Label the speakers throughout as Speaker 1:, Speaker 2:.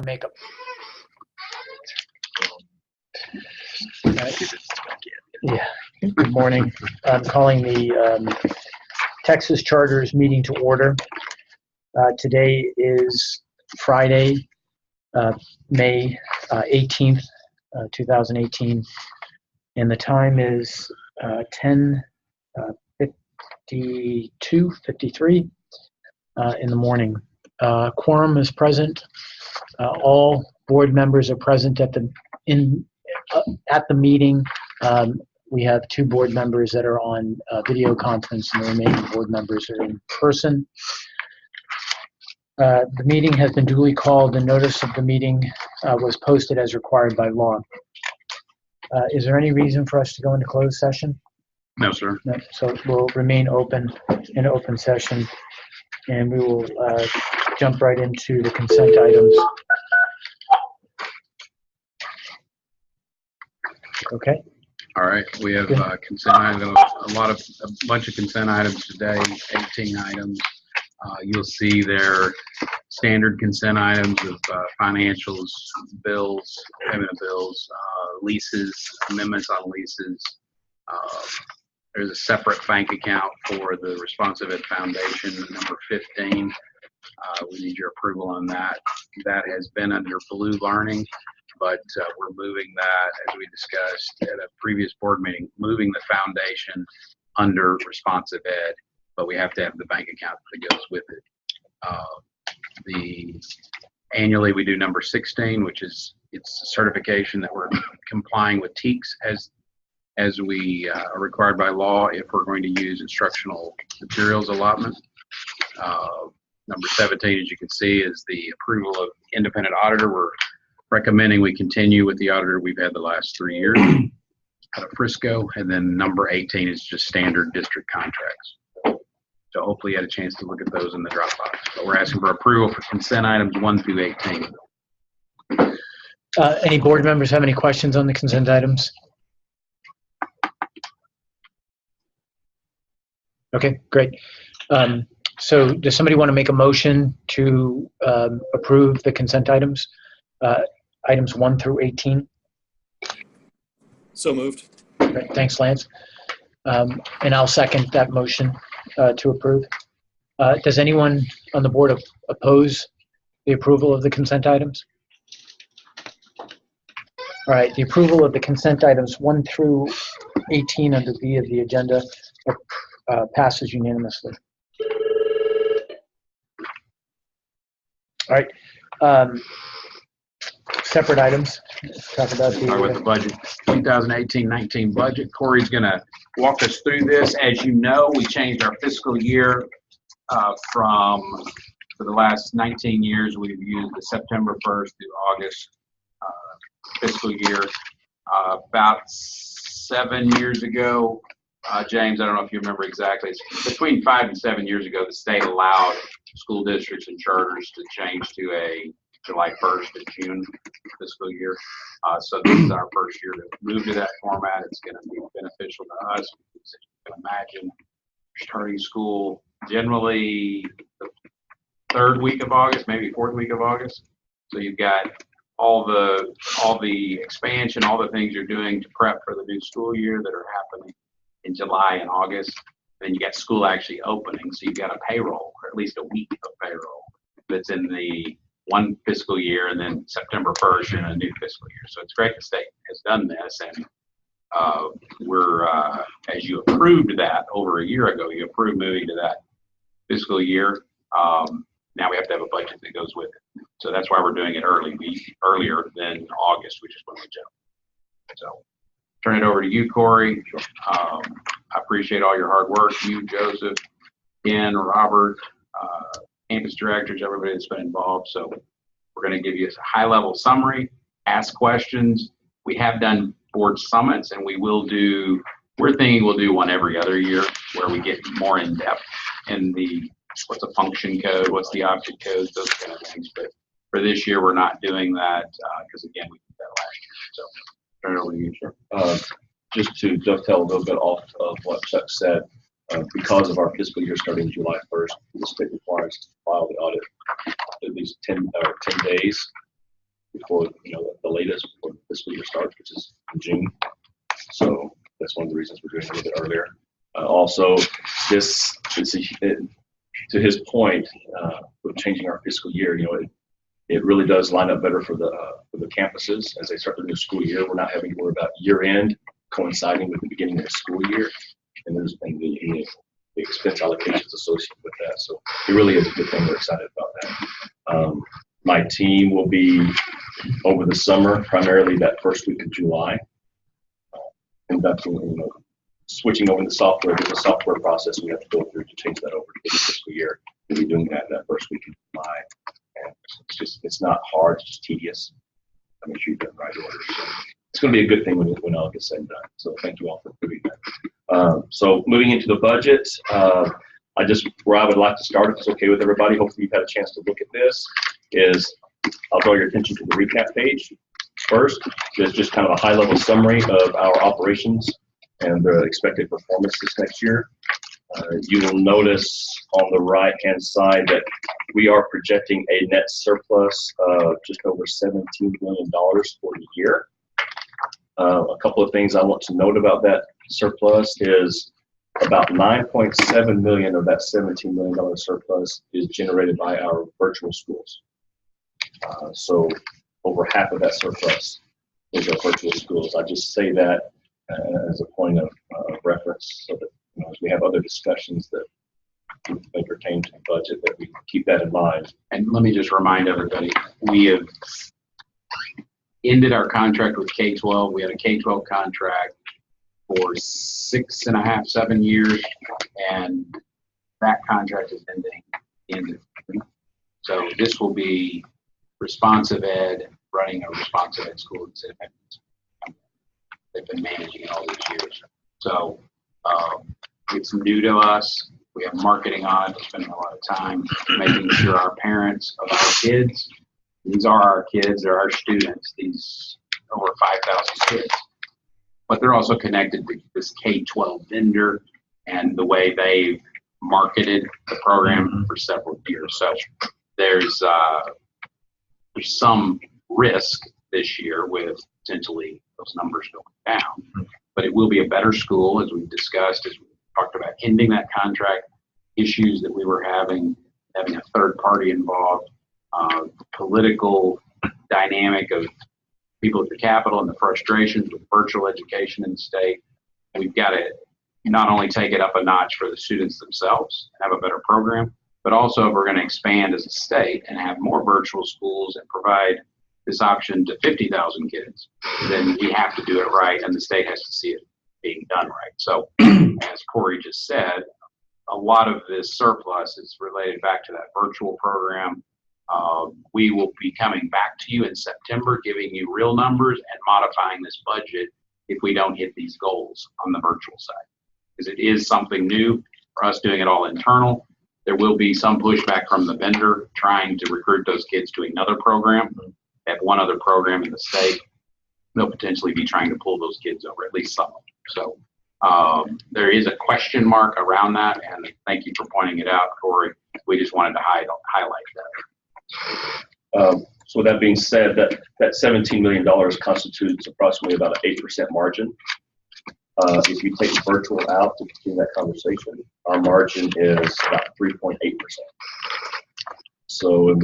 Speaker 1: Makeup. Yeah. Good morning. I'm calling the Texas Charters meeting to order. Today is Friday, May 18th, 2018, and the time is 10:53 in the morning. Quorum is present. All board members are present at the meeting. We have 2 board members that are on video conference, and the remaining board members are in person. The meeting has been duly called. The notice of the meeting was posted as required by law. Is there any reason for us to go into closed session?
Speaker 2: No, sir.
Speaker 1: No, so we'll remain open in open session, and we will jump right into the consent items. Okay.
Speaker 2: All right. We have consent items. A bunch of consent items today. 18 items. You'll see their standard consent items of financials, bills, payment of bills, leases, amendments on leases. There's a separate bank account for the ResponsiveEd Foundation, number 15. We need your approval on that. That has been under Blue Learning, but we're moving that, as we discussed at a previous board meeting, moving the foundation under ResponsiveEd, but we have to have the bank account that goes with it. Annually we do number 16, which is it's a certification that we're complying with TEKS as we are required by law if we're going to use instructional materials allotment. Number 17, as you can see, is the approval of independent auditor. We're recommending we continue with the auditor we've had the last 3 years out of Frisco. And then number 18 is just standard district contracts. So hopefully you had a chance to look at those in the Dropbox. But we're asking for approval for consent items 1 through 18.
Speaker 1: Any board members have any questions on the consent items? Okay, great. So does somebody want to make a motion to approve the consent items, items 1 through 18?
Speaker 3: So moved.
Speaker 1: Right, thanks, Lance. And I'll second that motion to approve. Does anyone on the board oppose the approval of the consent items? All right, the approval of the consent items 1 through 18 under B of the agenda passes unanimously. All right, separate items. Let's talk about
Speaker 2: the budget, 2018-19 budget. Corey's going to walk us through this. As you know, we changed our fiscal year for the last 19 years. We've used the September 1st through August fiscal year. About 7 years ago, James, I don't know if you remember exactly, it's between 5 and 7 years ago, the state allowed school districts and charters to change to a July 1st to June fiscal year. So this is our first year to move to that format. It's going to be beneficial to us because you can imagine starting school generally the 3rd week of August, maybe 4th week of August. So you've got all the expansion, all the things you're doing to prep for the new school year that are happening in July and August. Then you got school actually opening, so you've got a payroll, or at least a week of payroll that's in the one fiscal year, and then September 1st in a new fiscal year. So it's great the state has done this, and we're, as you approved that over a year ago, you approved moving to that fiscal year. Now we have to have a budget that goes with it. So that's why we're doing it earlier than August, which is when we jump. So turn it over to you, Corey. I appreciate all your hard work. You, Joseph, Ken, Robert, campus directors, everybody that's been involved. So we're going to give you a high-level summary, ask questions. We have done board summits, and we're thinking we'll do one every other year where we get more in depth in the what's a function code, what's the object codes, those kind of things. But for this year, we're not doing that because, again, we did that last year. So turn it over to you, sir.
Speaker 4: Just to dovetail a little bit off of what Chuck said, because of our fiscal year starting July 1st, the state requires us to file the audit at least 10 days before, the latest before the fiscal year starts, which is in June. So that's one of the reasons we're doing it a little bit earlier. Also, to his point, with changing our fiscal year, it really does line up better for the campuses as they start the new school year. We're not having to worry about year end coinciding with the beginning of the school year, and the expense allocations associated with that. So it really is a good thing. We're excited about that. My team will be over the summer, primarily that first week of July, conducting, switching over the software. There's a software process we have to go through to change that over to the fiscal year. We'll be doing that first week of July. And it's not hard, it's just tedious. I make sure you get the right order. So it's going to be a good thing when all gets said and done. So thank you all for doing that. So moving into the budget, where I would like to start, if it's okay with everybody, hopefully you've had a chance to look at this, is I'll draw your attention to the recap page first. There's just kind of a high-level summary of our operations and the expected performance this next year. You will notice on the right-hand side that we are projecting a net surplus of just over $17 million for the year. A couple of things I want to note about that surplus is about $9.7 million of that $17 million surplus is generated by our virtual schools. So over half of that surplus is our virtual schools. I just say that as a point of reference, so that as we have other discussions that may pertain to the budget, that we keep that in mind.
Speaker 2: And let me just remind everybody, we have ended our contract with K-12. We had a K-12 contract for 6.5, 7 years, and that contract is ending. So this will be ResponsiveEd running a ResponsiveEd school in City. They've been managing it all these years. So it's new to us. We have marketing on it. We're spending a lot of time making sure our parents of our kids, these are our kids, they're our students, these over 5,000 kids. But they're also connected to this K-12 vendor and the way they've marketed the program for several years. So there's some risk this year with potentially those numbers going down. But it will be a better school, as we've discussed, as we talked about ending that contract, issues that we were having a third party involved, political dynamic of people at the Capitol and the frustrations with virtual education in the state. We've got to not only take it up a notch for the students themselves and have a better program, but also if we're going to expand as a state and have more virtual schools and provide this option to 50,000 kids, then we have to do it right, and the state has to see it being done right. So as Corey just said, a lot of this surplus is related back to that virtual program. We will be coming back to you in September, giving you real numbers and modifying this budget if we don't hit these goals on the virtual side. Because it is something new for us doing it all internal. There will be some pushback from the vendor trying to recruit those kids to another program. They have one other program in the state. They'll potentially be trying to pull those kids over, at least some of them. So there is a question mark around that, and thank you for pointing it out, Corey. We just wanted to highlight that.
Speaker 4: So with that being said, that $17 million constitutes approximately about an 8% margin. If you take virtual out to continue that conversation, our margin is about 3.8%. So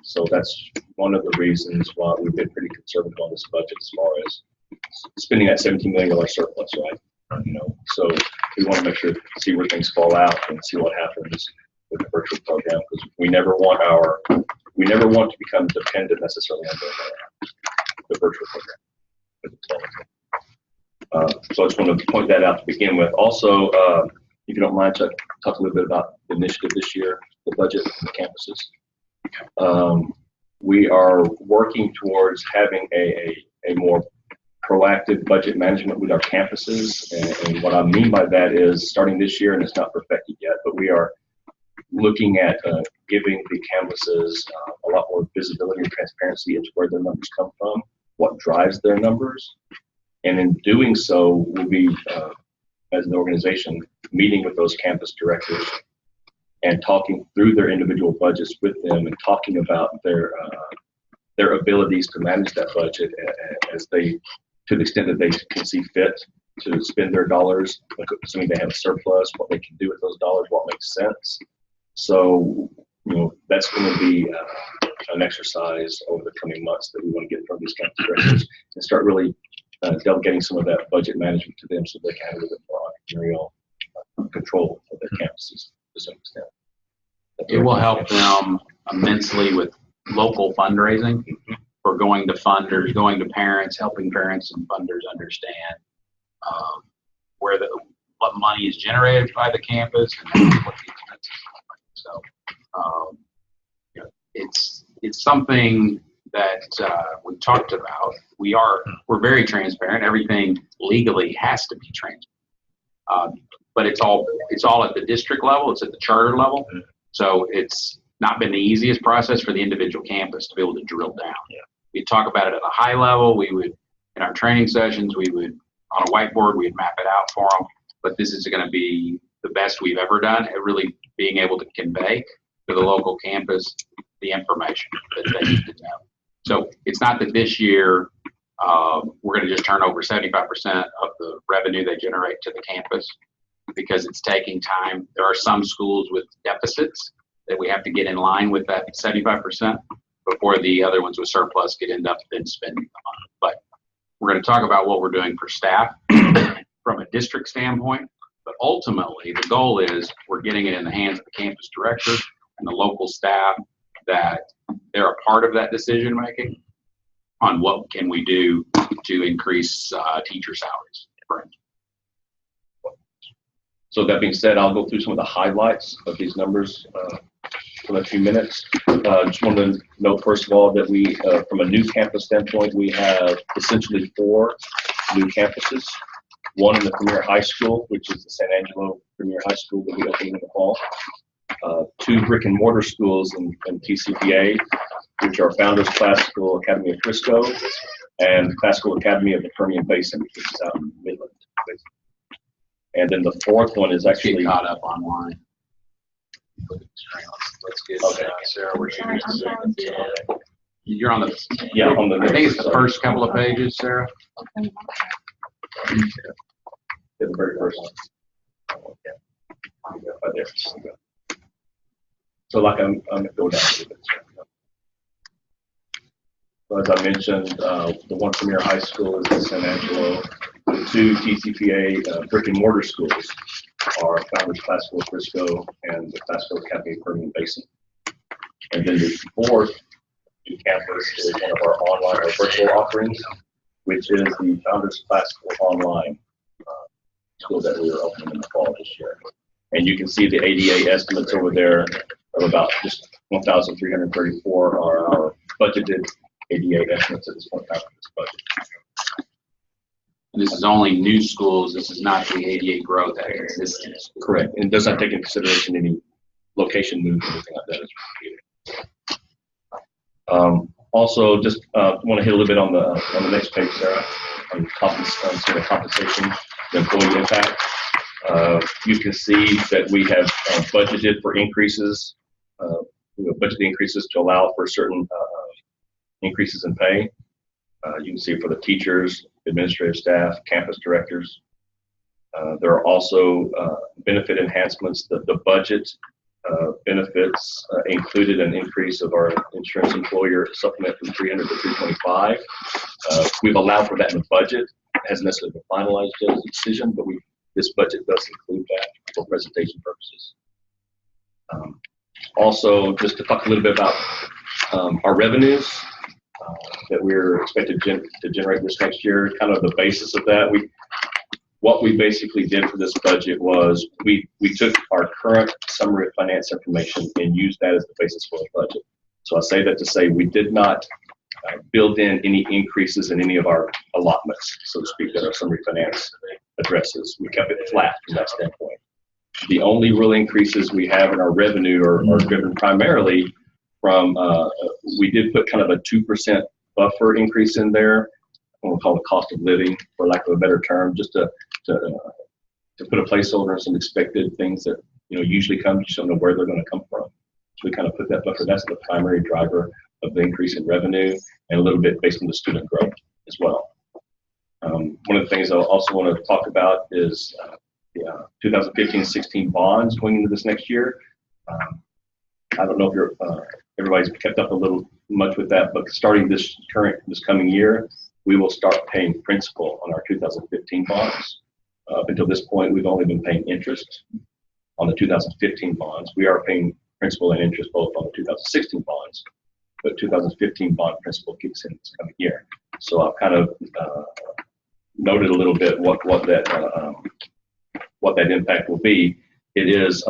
Speaker 4: so that's one of the reasons why we've been pretty conservative on this budget as far as spending that $17 million surplus, right? So we want to make sure to see where things fall out and see what happens with the virtual program, because we never want to become dependent necessarily on the virtual program. So I just want to point that out to begin with. Also, if you don't mind, Chuck, talk a little bit about the initiative this year, the budget and the campuses. We are working towards having a more proactive budget management with our campuses, and what I mean by that is starting this year, and it's not perfected yet, but we are looking at giving the campuses a lot more visibility and transparency into where their numbers come from, what drives their numbers, and in doing so, we'll be, as an organization, meeting with those campus directors and talking through their individual budgets with them and talking about their their abilities to manage that budget as they, to the extent that they can see fit to spend their dollars, assuming they have a surplus, what they can do with those dollars, what makes sense. So, that's going to be an exercise over the coming months that we want to get in front of these campus directors and start really delegating some of that budget management to them so they can have a little bit more entrepreneurial control of their campuses to some extent.
Speaker 2: It will help them immensely with local fundraising for going to funders, going to parents, helping parents and funders understand what money is generated by the campus and what the expenses are. So it's something that we talked about. We're very transparent. Everything legally has to be transparent, but it's all at the district level. It's at the charter level. So it's not been the easiest process for the individual campus to be able to drill down.
Speaker 4: Yeah.
Speaker 2: We talk about it at a high level. We would, in our training sessions, we would, on a whiteboard, we'd map it out for them. But this is going to be the best we've ever done at really being able to convey to the local campus the information that they need to know. So it's not that this year we're going to just turn over 75% of the revenue they generate to the campus, because it's taking time. There are some schools with deficits that we have to get in line with that 75% before the other ones with surplus end up then spending the money. But we're going to talk about what we're doing for staff from a district standpoint. But ultimately, the goal is we're getting it in the hands of the campus director and the local staff, that they're a part of that decision making on what can we do to increase teacher salaries, for instance.
Speaker 4: So that being said, I'll go through some of the highlights of these numbers for a few minutes. Just wanted to note, first of all, that we, from a new campus standpoint, we have essentially 4 new campuses. One in the Premier High School, which is the San Angelo Premier High School that we opened in the fall. 2 brick and mortar schools in TCPA, which are Founders Classical Academy of Frisco and Classical Academy of the Permian Basin, which is out in Midland. And then the 4th one is actually
Speaker 2: Get caught up online. Let's get Sarah. Where she is. You're on the.
Speaker 4: Yeah, on the.
Speaker 2: I think it's the first couple of pages, Sarah.
Speaker 4: Yeah, the very first one. Yeah, right there. So like I'm going to go down a little bit. So as I mentioned, the one Premier High School is in San Angelo. The 2 TCPA brick and mortar schools are Founders Classical Frisco and the Classical Academy of Permian Basin. And then the 4th new campus is one of our online or virtual offerings, which is the Founders Classical Online school that we are opening in the fall this year. And you can see the ADA estimates over there of about just 1,334 are our budgeted ADA estimates at this point in time for this budget.
Speaker 2: And this is only new schools. This is not the ADA growth at existing schools.
Speaker 4: Correct. And does not take into consideration any location moves or anything like that. Also, just want to hit a little bit on the next page, Sarah, on sort of compensation, the employee impact. You can see that we have budgeted for increases, budget increases to allow for certain increases in pay. You can see for the teachers, administrative staff, campus directors. There are also benefit enhancements. The budget benefits included an increase of our insurance employer supplement from 300 to 325. We've allowed for that in the budget. It hasn't necessarily been finalized as a decision, but this budget does include that for presentation purposes. Also, just to talk a little bit about our revenues that we're expected to generate this next year, kind of the basis of that. What we basically did for this budget was we took our current summary of finance information and used that as the basis for the budget. So I say that to say we did not build in any increases in any of our allotments, so to speak, that our summary finance addresses. We kept it flat from that standpoint. The only real increases we have in our revenue are driven primarily from, we did put kind of a 2% buffer increase in there. We'll call it cost of living, for lack of a better term, just to put a placeholder on some expected things that usually come. You just don't know where they're going to come from. So we kind of put that buffer. That's the primary driver of the increase in revenue and a little bit based on the student growth as well. One of the things I also want to talk about is the 2015-16 bonds going into this next year. I don't know if everybody's kept up a little much with that, but starting this coming year, we will start paying principal on our 2015 bonds. Up until this point, we've only been paying interest on the 2015 bonds. We are paying principal and interest both on the 2016 bonds, but 2015 bond principal kicks in this coming year. So I've kind of noted a little bit what that impact will be. It is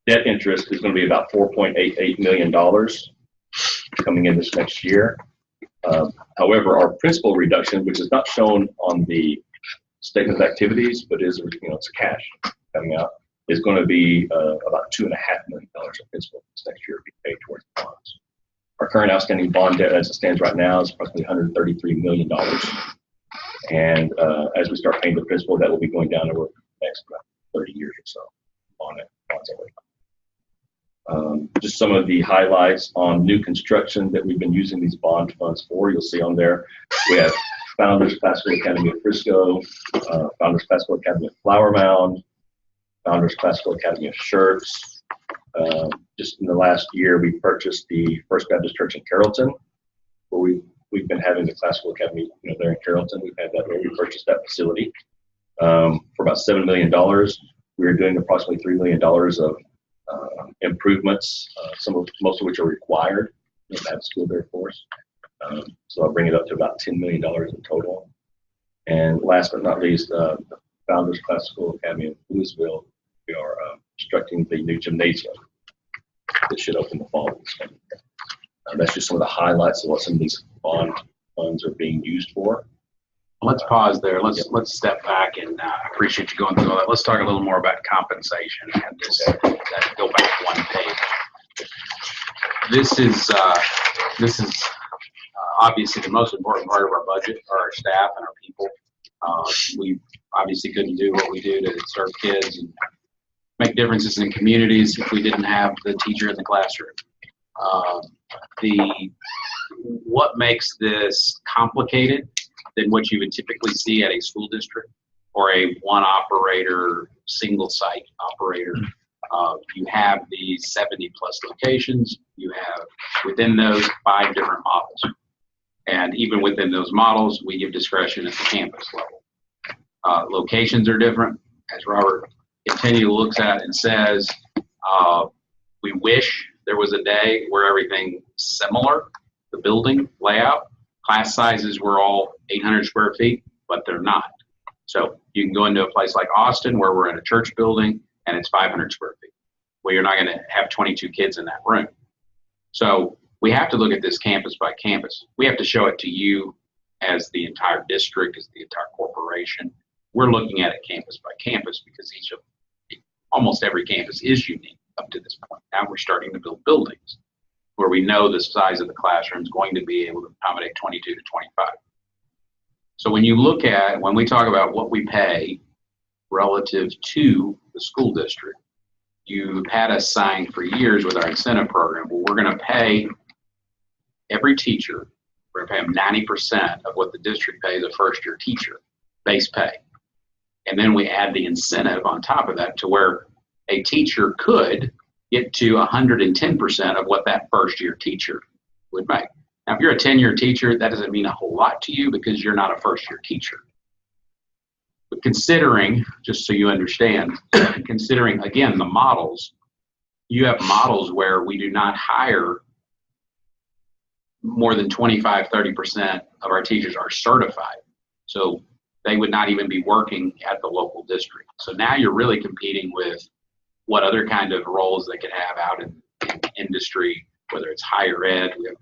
Speaker 4: debt interest is going to be about $4.88 million coming in this next year. However, our principal reduction, which is not shown on the statement of activities, but is, it's cash coming out, is going to be about $2.5 million of principal this next year to be paid towards bonds. Our current outstanding bond debt as it stands right now is approximately $133 million. And as we start paying the principal, that will be going down over the next about 30 years or so on it. Just some of the highlights on new construction that we've been using these bond funds for. You'll see on there, we have Founders Classical Academy of Frisco, Founders Classical Academy of Flower Mound, Founders Classical Academy of Shirts. Just in the last year, we purchased the First Baptist Church in Carrollton, where we've been having the Classical Academy, there in Carrollton. We've had that where we purchased that facility for about $7 million. We are doing approximately $3 million of improvements, most of which are required to have school there for us. So I'll bring it up to about $10 million in total. And last but not least, the Founders Classical Academy of Louisville, we are constructing the new gymnasium that should open the fall of this coming year. That's just some of the highlights of what some of these bond funds are being used for.
Speaker 2: Let's pause there. Let's step back, and I appreciate you going through all that. Let's talk a little more about compensation and just go back one page. This is obviously the most important part of our budget are our staff and our people. We obviously couldn't do what we do to serve kids and make differences in communities if we didn't have the teacher in the classroom. What makes this complicated than what you would typically see at a school district or a one operator, single site operator? You have these 70 plus locations. You have within those 5 different models. And even within those models, we give discretion at the campus level. Locations are different. As Robert continually looks at and says, we wish there was a day where everything similar, the building layout, class sizes were all 800 square feet, but they're not. So you can go into a place like Austin where we're in a church building and it's 500 square feet. Well, you're not going to have 22 kids in that room. So we have to look at this campus by campus. We have to show it to you as the entire district, as the entire corporation. We're looking at it campus by campus because almost every campus is unique up to this point. Now we're starting to build buildings where we know the size of the classroom is going to be able to accommodate 22 to 25. So when we talk about what we pay relative to the school district, you've had us sign for years with our incentive program. Well, we're going to pay every teacher, we're going to pay them 90% of what the district pays a first-year teacher, base pay. And then we add the incentive on top of that to where a teacher could get to 110% of what that first-year teacher would make. Now, if you're a 10-year teacher, that doesn't mean a whole lot to you because you're not a first-year teacher. But considering, just so you understand, considering, again, the models, you have models where we do not hire more than 25, 30% of our teachers are certified. So they would not even be working at the local district. So now you're really competing with what other kind of roles they could have out in industry, whether it's higher ed. We have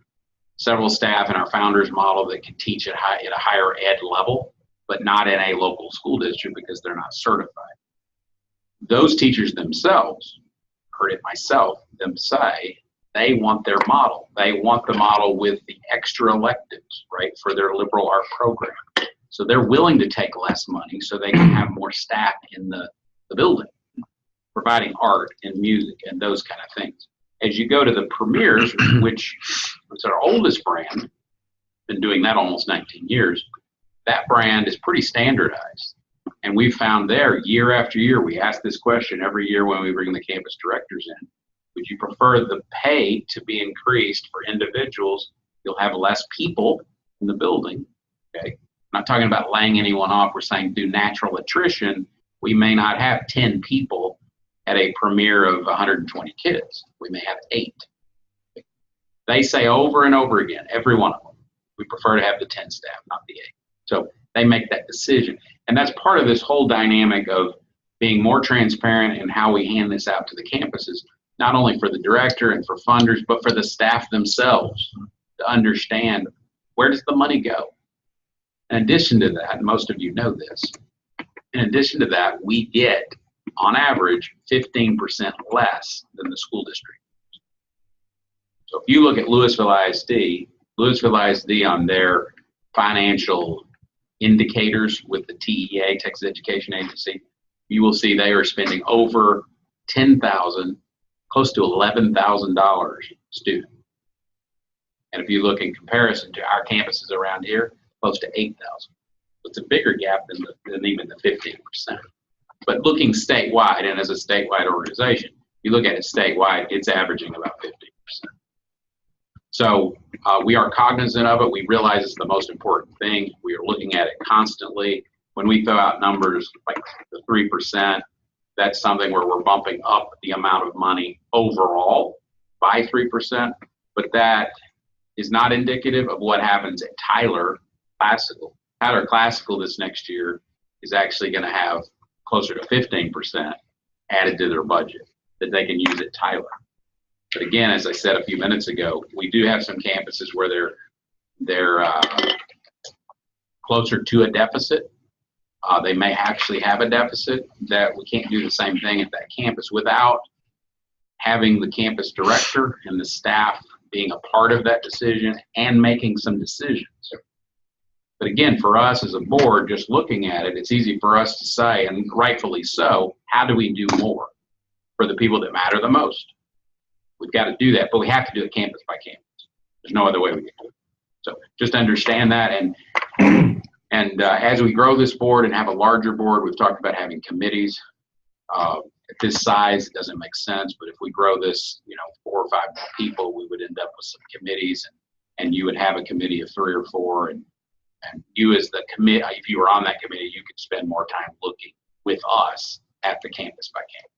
Speaker 2: several staff in our founders model that can teach at a higher ed level, but not in a local school district because they're not certified. Those teachers themselves, heard it myself, them say, they want their model. They want the model with the extra electives, right, for their liberal art program. So they're willing to take less money so they can have more staff in the building, providing art and music and those kind of things. As you go to the premiers, which It's our oldest brand, been doing that almost 19 years. That brand is pretty standardized. And we found there, year after year, we ask this question every year when we bring the campus directors in. Would you prefer the pay to be increased for individuals? You'll have less people in the building, okay? I'm not talking about laying anyone off. We're saying through natural attrition, we may not have 10 people at a premiere of 120 kids. We may have 8. They say over and over again, every one of them, we prefer to have the 10 staff, not the 8. So they make that decision. And that's part of this whole dynamic of being more transparent in how we hand this out to the campuses, not only for the director and for funders, but for the staff themselves to understand, where does the money go? In addition to that, and most of you know this, in addition to that, we get, on average, 15% less than the school district. So if you look at Louisville ISD on their financial indicators with the TEA, Texas Education Agency, you will see they are spending over $10,000, close to $11,000 student. And if you look in comparison to our campuses around here, close to $8,000. It's a bigger gap than even the 15%. But looking statewide, and as a statewide organization, you look at it statewide, it's averaging about 15%. So we are cognizant of it. We realize it's the most important thing. We are looking at it constantly. When we throw out numbers like the 3%, that's something where we're bumping up the amount of money overall by 3%, but that is not indicative of what happens at Tyler Classical. Tyler Classical this next year is actually going to have closer to 15% added to their budget that they can use at Tyler. But again, as I said a few minutes ago, we do have some campuses where they're closer to a deficit. They may actually have a deficit that we can't do the same thing at that campus without having the campus director and the staff being a part of that decision and making some decisions. But again, for us as a board, just looking at it, it's easy for us to say, and rightfully so, how do we do more for the people that matter the most? We've got to do that, but we have to do it campus by campus. There's no other way we can do it. So just understand that, and as we grow this board and have a larger board, we've talked about having committees. At this size, it doesn't make sense, but if we grow this, 4 or 5 more people, we would end up with some committees, and you would have a committee of 3 or 4, and you as the committee, if you were on that committee, you could spend more time looking with us at the campus by campus.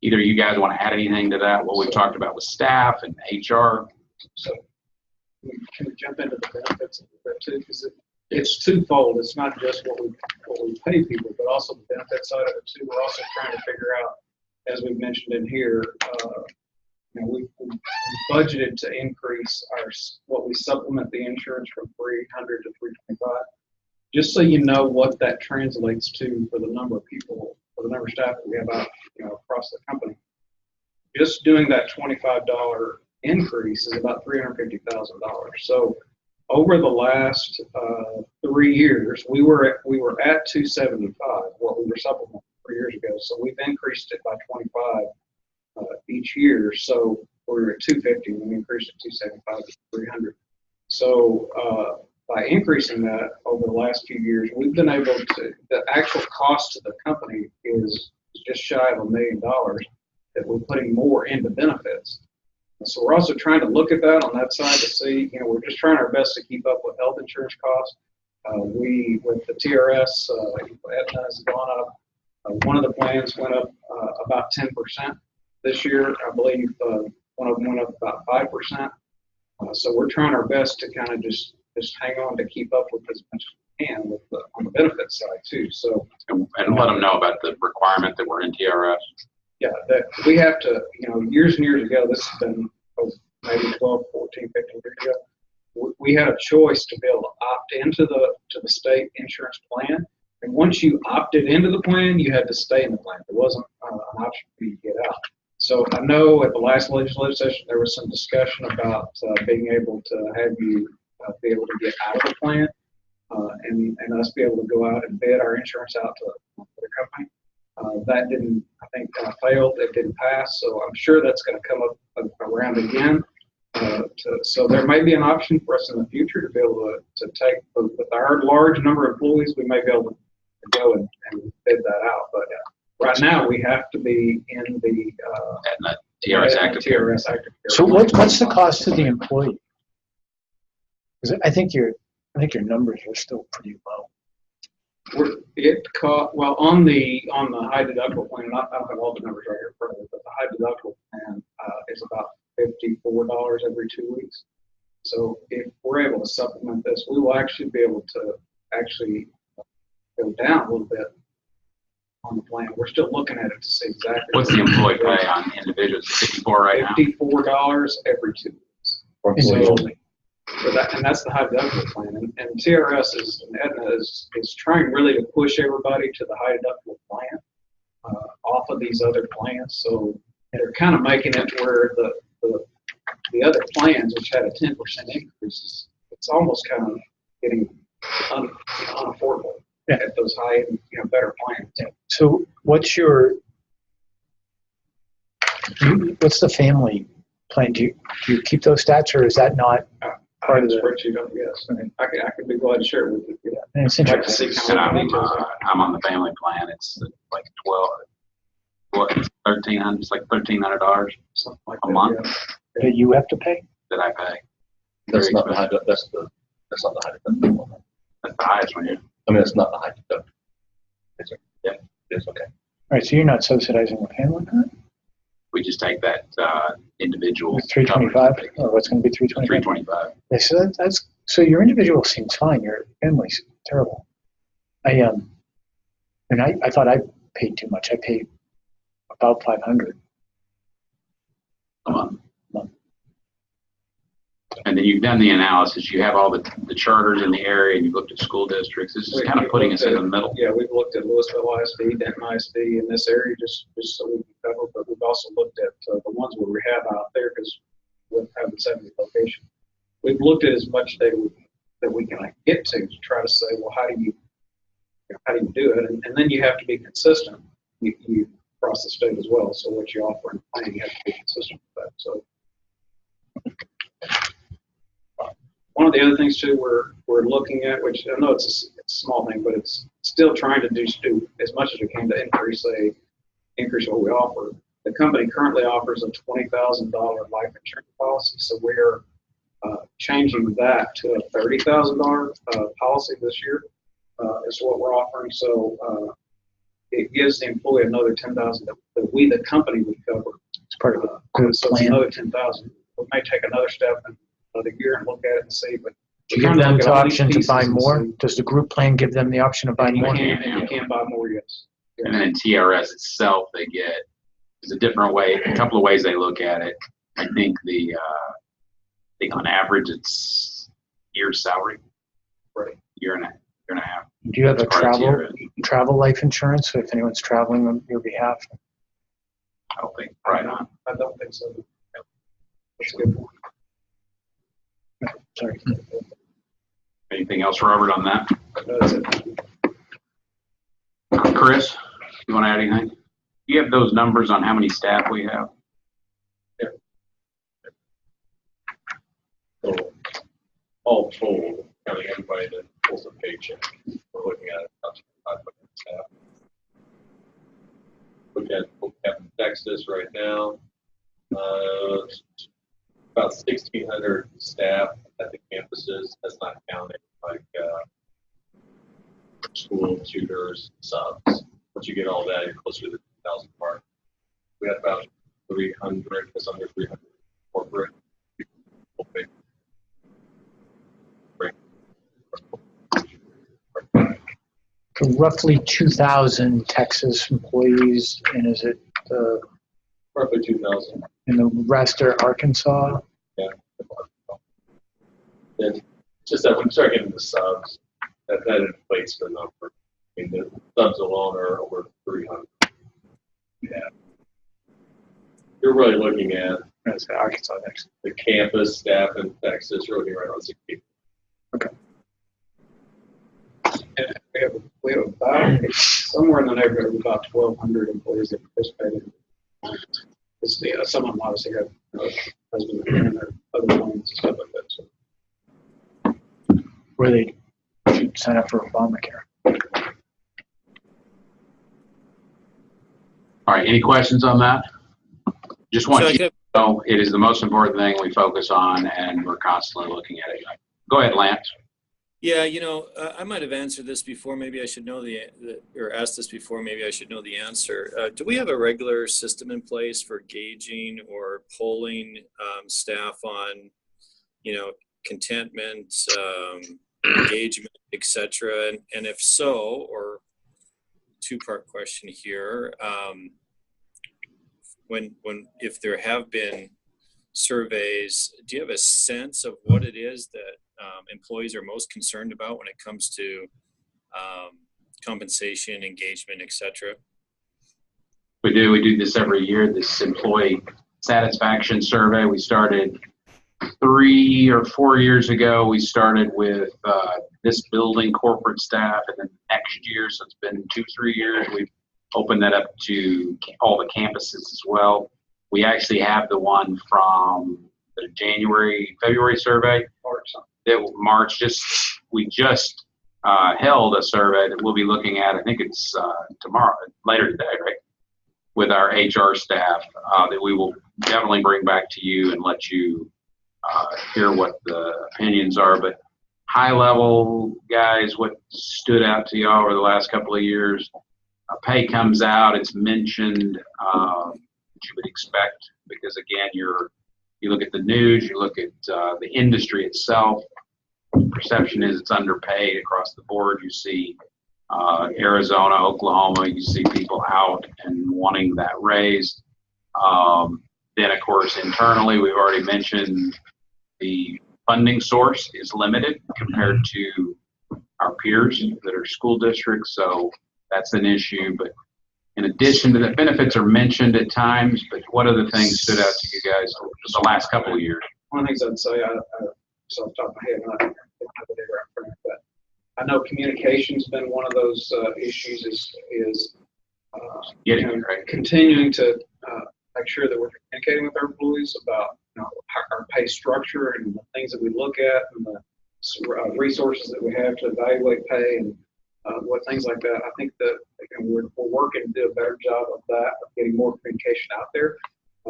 Speaker 2: Either you guys want to add anything to that, what we've talked about with staff and HR?
Speaker 5: So can we jump into the benefits of that too? Because it's twofold. It's not just what we pay people, but also the benefit side of it too. We're also trying to figure out, as we've mentioned in here, we budgeted to increase what we supplement the insurance from $300 to $325. Just so you know what that translates to for the number of people, for the number of staff that we have out, across the company. Just doing that $25 increase is about $350,000. So over the last 3 years, we were at 275, what we were supplementing 3 years ago. So we've increased it by 25 each year. So we were at 250, and we increased it 275 to 300. So by increasing that over the last few years, we've been able to, the actual cost to the company is just shy of $1 million that we're putting more into benefits. So we're also trying to look at that on that side to see, we're just trying our best to keep up with health insurance costs. With the TRS, Aetna has gone up. One of the plans went up about 10% this year. I believe one of them went up about 5%. So we're trying our best to kind of just hang on to keep up with as much as we can on the benefits side too. So
Speaker 2: and let them know about the requirement that we're in TRS.
Speaker 5: Yeah, that we have to, years and years ago, this has been maybe 12, 14, 15 years ago, we had a choice to be able to opt into the state insurance plan. And once you opted into the plan, you had to stay in the plan. There wasn't an option for you to get out. So I know at the last legislative session, there was some discussion about being able to have you be able to get out of the plan and us be able to go out and bid our insurance out to the company. That didn't, I think, failed. It didn't pass. So I'm sure that's going to come up around again. So there may be an option for us in the future to be able to take, with our large number of employees, we may be able to go and bid that out. But right now, we have to be in the
Speaker 2: TRS active.
Speaker 5: TRS active.
Speaker 1: So what's the cost to the employee? Because I think your numbers are still pretty low.
Speaker 5: Well, on the high deductible plan, I don't have all the numbers right here in front of me, but the high deductible plan is about $54 every 2 weeks. So if we're able to supplement this, we will actually be able to actually go down a little bit on the plan. We're still looking at it to see exactly.
Speaker 2: What's the employee pay on individuals? 54 right now?
Speaker 5: $54 every 2 weeks. So that's the high deductible plan. And TRS and Aetna is trying really to push everybody to the high deductible plan off of these other plans. So they're kind of making it where the other plans, which had a 10% increase, it's almost kind of getting unaffordable at those high, better plans.
Speaker 1: So what's the family plan? Do you keep those stats, or is that not part of the
Speaker 5: spreadsheet? Yes, I could be glad to share it with you. Yeah.
Speaker 1: And it's interesting.
Speaker 2: I'm on the family plan. It's like 1,300. It's like $1,300
Speaker 5: Something like
Speaker 2: a month
Speaker 1: that you have to pay?
Speaker 2: that I pay.
Speaker 4: That's not the high, that's not the high deductible one.
Speaker 2: That's the highest one. Yeah.
Speaker 4: I mean, it's not the high deductible. Is it? Yeah, it's okay.
Speaker 1: All right, so you're not subsidizing the family plan?
Speaker 2: We just take that individual.
Speaker 1: 325, or what's going to be 325?
Speaker 2: 325.
Speaker 1: Yeah, so so your individual seems fine. Your family's terrible. I thought I paid too much. I paid about $500
Speaker 2: a month. And then you've done the analysis. You have all the charters in the area, and you've looked at school districts. This is kind of putting us in the middle.
Speaker 5: Yeah, we've looked at Louisville ISD, Denton ISD in this area just so we can cover, but we've also looked at the ones where we have out there because we have the 70 location. We've looked at as much data that we can get to try to say, well, how do you do it? And then you have to be consistent. You across the state as well. So what you offer in planning, you have to be consistent with that. So. One of the other things too we're looking at, which I know it's a small thing, but it's still trying to do as much as we can to increase what we offer. The company currently offers a $20,000 life insurance policy, so we're changing that to a $30,000 policy this year. Is what we're offering. So it gives the employee another $10,000 that we, the company, would cover.
Speaker 1: It's part of a group
Speaker 5: so
Speaker 1: plan.
Speaker 5: It's another $10,000. We may take another step in another year and look at it and see. But
Speaker 1: do you give them the option to buy more? Does the group plan give them the option of buying more?
Speaker 5: You can buy more, yes.
Speaker 2: And then in TRS itself, they get, there's a different way, a couple of ways they look at it. I think on average it's year's salary,
Speaker 5: right?
Speaker 2: Year and a half.
Speaker 1: Do you have a travel life insurance? So if anyone's traveling on your behalf?
Speaker 2: I don't think, right on.
Speaker 5: I don't think so. That's a good point.
Speaker 1: Sorry.
Speaker 2: Anything else, Robert, on that?
Speaker 5: That's it.
Speaker 2: Chris, you want to add anything? Do you have those numbers on how many staff we have?
Speaker 6: Yeah. So, all told, counting everybody that pulls a paycheck, we're looking at about 500 staff. Look at what we have in Texas right now. About 1,600 staff at the campuses. That's not counting like school tutors, subs. Once you get all that, you're closer to the 2,000 mark. We have about 300, just under 300 corporate.
Speaker 1: So roughly 2,000 Texas employees, and is it
Speaker 6: Roughly 2,000.
Speaker 1: and the rest are Arkansas?
Speaker 6: Yeah. And just that when you start getting the subs, that inflates the number. I mean, the subs alone are over 300. Yeah. You're really looking at
Speaker 1: Arkansas next.
Speaker 6: the campus staff in Texas, you're looking right on 60.
Speaker 1: Okay.
Speaker 5: And we have about somewhere in the neighborhood of about 1,200 employees that participated. Some of them obviously have as we plan their other plans and stuff like that. So
Speaker 1: Where they should sign up for Obamacare.
Speaker 2: All right, any questions on that? Just want
Speaker 3: Chuck,
Speaker 2: you to know it is the most important thing we focus on, and we're constantly looking at it. Go ahead, Lance.
Speaker 3: yeah, you know, I might have answered this before. Maybe I should know or asked this before. Maybe I should know the answer. Do we have a regular system in place for gauging or polling staff on, you know, contentment, engagement, etc.? And if so, or two-part question here, if there have been surveys, do you have a sense of what it is that employees are most concerned about when it comes to compensation, engagement, etc.?
Speaker 2: We do this every year, this employee satisfaction survey. We started 3 or 4 years ago. We started with this building corporate staff, and then next year, so it's been 2-3 years, we've opened that up to all the campuses as well. We actually have the one from the February survey. March, we just held a survey that we'll be looking at. I think it's later today, right? With our HR staff, that we will definitely bring back to you and let you hear what the opinions are. But high level, guys, what stood out to y'all over the last couple of years? Pay comes out, it's mentioned, you would expect, because again, you look at the news, you look at the industry itself, perception is it's underpaid across the board. You see Arizona, Oklahoma, you see people out and wanting that raised. Then of course, internally, we've already mentioned the funding source is limited compared to our peers that are school districts, so that's an issue. But in addition to the benefits are mentioned at times, but what other things stood out to you guys over the last couple of years?
Speaker 5: one of the things I'd say, so off the top of my head, I don't have it right in front of me, but I know communication's been one of those issues. Is continuing to make sure that we're communicating with our employees about our pay structure and the things that we look at and the resources that we have to evaluate pay and what things like that. I think that we're working to do a better job of that, of getting more communication out there,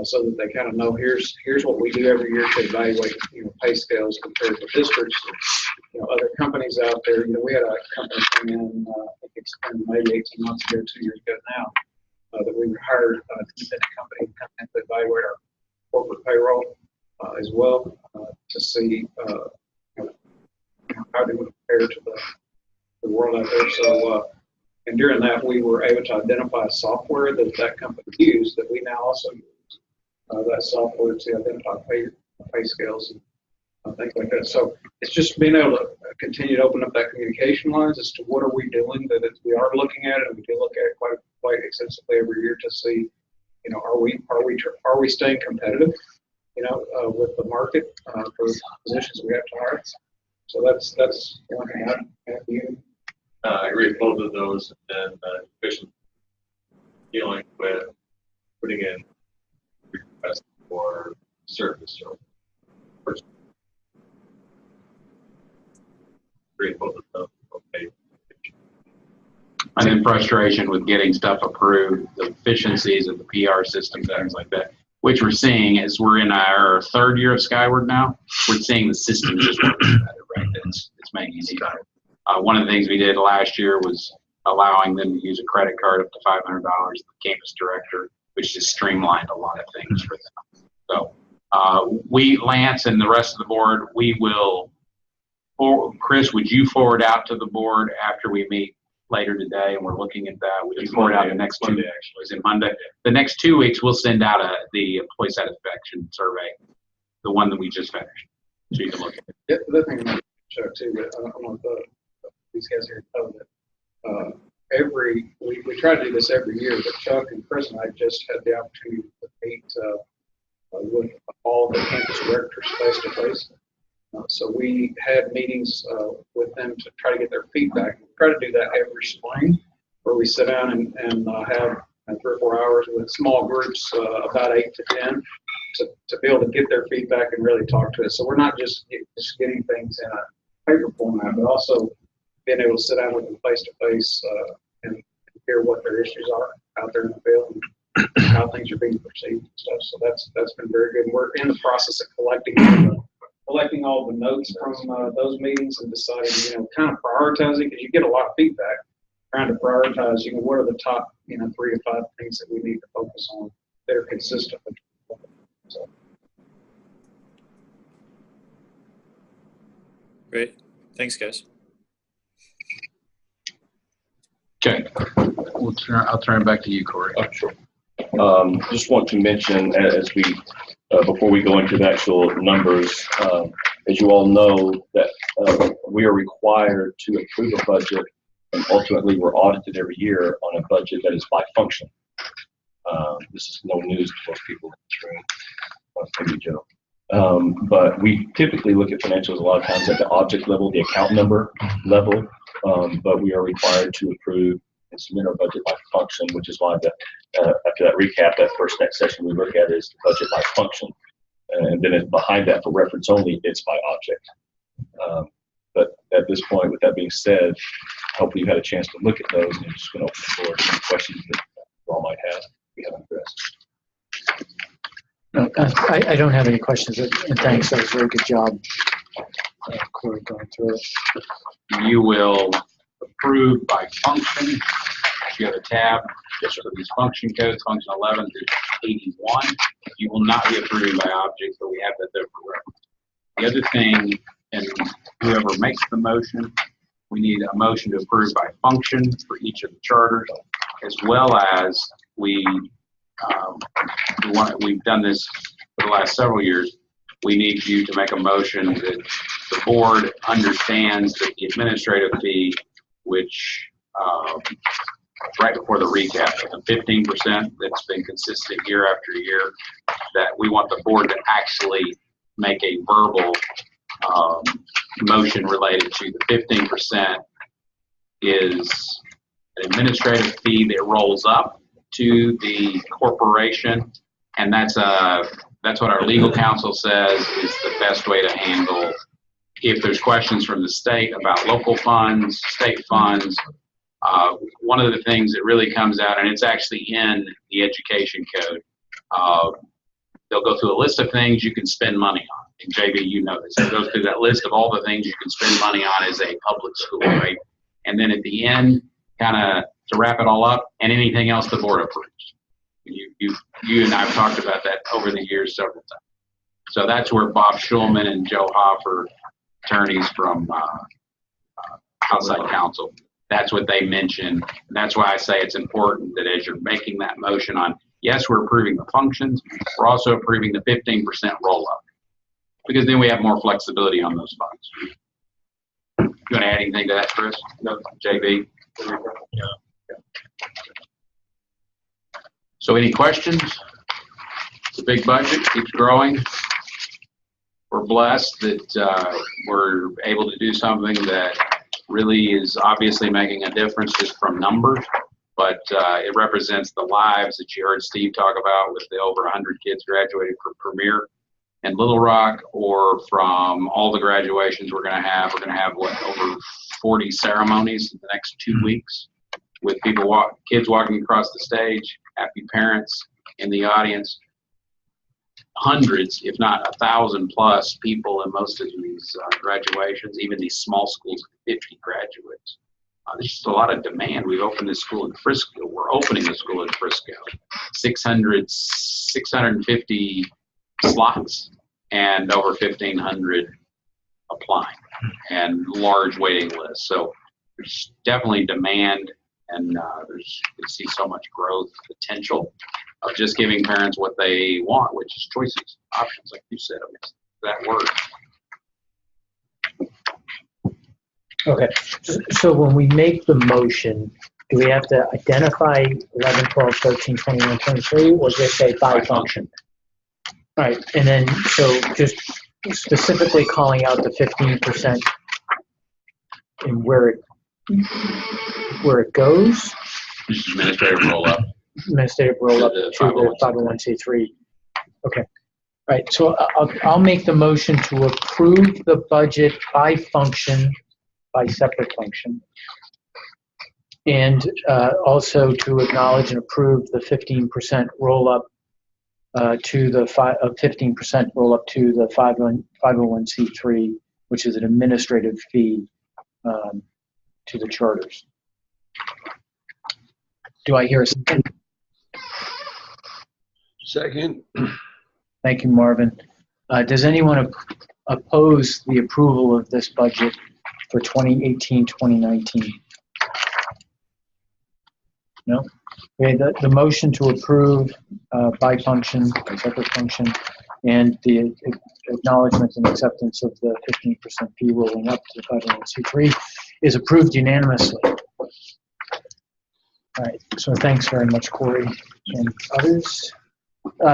Speaker 5: so that they kind of know here's what we do every year to evaluate pay scales compared to districts. Other companies out there. We had a company come in, I think it's been maybe 18 months ago, 2 years ago now, that we hired an independent company to come in to evaluate our corporate payroll as well, to see how do we compare to the world out there. So, and during that, we were able to identify software that company used that we now also use. That software to identify pay scales and things like that. So it's just being able to continue to open up that communication lines as to what are we doing, that we are looking at it, and we do look at it quite extensively every year to see, are we staying competitive, with the market for positions we have to hire. So that's one thing I have you.
Speaker 6: I agree with both of those, and efficient dealing with putting in requests for service or person. Agree with both of those. Okay.
Speaker 2: And then frustration with getting stuff approved, the efficiencies of the PR systems, things like that, which we're seeing as we're in our 3rd year of Skyward now. We're seeing the system just work better, right? It's making it easier. One of the things we did last year was allowing them to use a credit card up to $500, the campus director, which just streamlined a lot of things for them. So Lance and the rest of the board, we will, Chris, would you forward out to the board after we meet later today and we're looking at that? Would you forward out the next Monday, 2 actually. Is it Monday? The next 2 weeks, we'll send out the employee satisfaction survey, the one that we just finished, so you can look at it.
Speaker 5: Yeah, the other thing, Chuck, too, that I don't know if these guys here know that we try to do this every year, but Chuck and Chris and I just had the opportunity to meet with all the campus directors face to face. So we had meetings with them to try to get their feedback. We try to do that every spring, where we sit down and have 3 or 4 hours with small groups, about 8 to 10, to be able to get their feedback and really talk to us. So we're not just getting things in a paper format, but also being able to sit down with them face to face and hear what their issues are out there in the field and how things are being perceived and stuff. So that's been very good. We're in the process of collecting all the notes from those meetings and deciding, kind of prioritizing, because you get a lot of feedback, trying to prioritize, what are the top, 3 to 5 things that we need to focus on that are consistent with. So.
Speaker 3: Great. Thanks, guys.
Speaker 2: Okay. I'll turn it back to you, Corey.
Speaker 4: Sure. Just want to mention, as we before we go into the actual numbers, as you all know, that we are required to approve a budget, and ultimately we're audited every year on a budget that is by function. This is no news to most people in this room, maybe Joe. But we typically look at financials a lot of times at the object level, the account number level, but we are required to approve and submit our budget by function, which is why after that recap, that first next session we look at is the budget by function. And then behind that, for reference only, it's by object. But at this point, with that being said, hopefully you've had a chance to look at those, and I'm just going to open the floor to any questions that you all might have we haven't addressed.
Speaker 1: I don't have any questions, and thanks. That was a very good job, Corey, going through it.
Speaker 2: You will approve by function. You have a tab just for these function codes, function 11 through 81. You will not be approving by objects, but we have that there for reference. The other thing, and whoever makes the motion, we need a motion to approve by function for each of the charters, as well as we've done this for the last several years. We need you to make a motion that the board understands that the administrative fee, which right before the recap, the 15% that's been consistent year after year, that we want the board to actually make a verbal motion related to the 15% is an administrative fee that rolls up to the corporation, and that's what our legal counsel says is the best way to handle if there's questions from the state about local funds, state funds. One of the things that really comes out, and it's actually in the education code, they'll go through a list of things you can spend money on. And JB, you know this. It goes through that list of all the things you can spend money on as a public school, right? And then at the end, kind of to wrap it all up, and anything else the board approves. You and I have talked about that over the years several times. So that's where Bob Schulman and Joe Hoffer, attorneys from outside counsel, that's what they mention. And that's why I say it's important that as you're making that motion on, yes, we're approving the functions, we're also approving the 15% roll-up, because then we have more flexibility on those funds. You want to add anything to that, Chris? No, JB? Yeah. So any questions? It's a big budget, keeps growing. We're blessed that we're able to do something that really is obviously making a difference just from numbers, but it represents the lives that you heard Steve talk about with the over 100 kids graduating from Premier in Little Rock, or from all the graduations we're going to have. We're going to have, over 40 ceremonies in the next 2 weeks with kids walking across the stage, happy parents in the audience. Hundreds, if not 1,000 plus people in most of these graduations, even these small schools, 50 graduates. There's just a lot of demand. We've opened this school in Frisco. We're opening a school in Frisco. 650 slots and over 1,500 applying, and large waiting lists. So there's definitely demand, and you see so much growth potential of just giving parents what they want, which is choices, options, like you said. That word.
Speaker 1: Okay, so when we make the motion, do we have to identify 11, 12, 13, 21, 23, or just say by function? All right, and then, so just specifically calling out the 15% and where it goes?
Speaker 2: Just administrative roll up.
Speaker 1: administrative roll-up
Speaker 2: To
Speaker 1: to
Speaker 2: the
Speaker 1: the 501c3. Okay. All right, so I'll make the motion to approve the budget by function, by separate function, and also to acknowledge and approve the 15% roll-up to the 15% roll-up to the 501c3, which is an administrative fee to the charters. Do I hear a second?
Speaker 6: Second.
Speaker 1: Thank you, Marvin. Does anyone oppose the approval of this budget for 2018-2019? No? Okay, the motion to approve by function, by separate function, and the acknowledgement and acceptance of the 15% fee rolling up to the 501c3 is approved unanimously. All right, so thanks very much, Corey and others.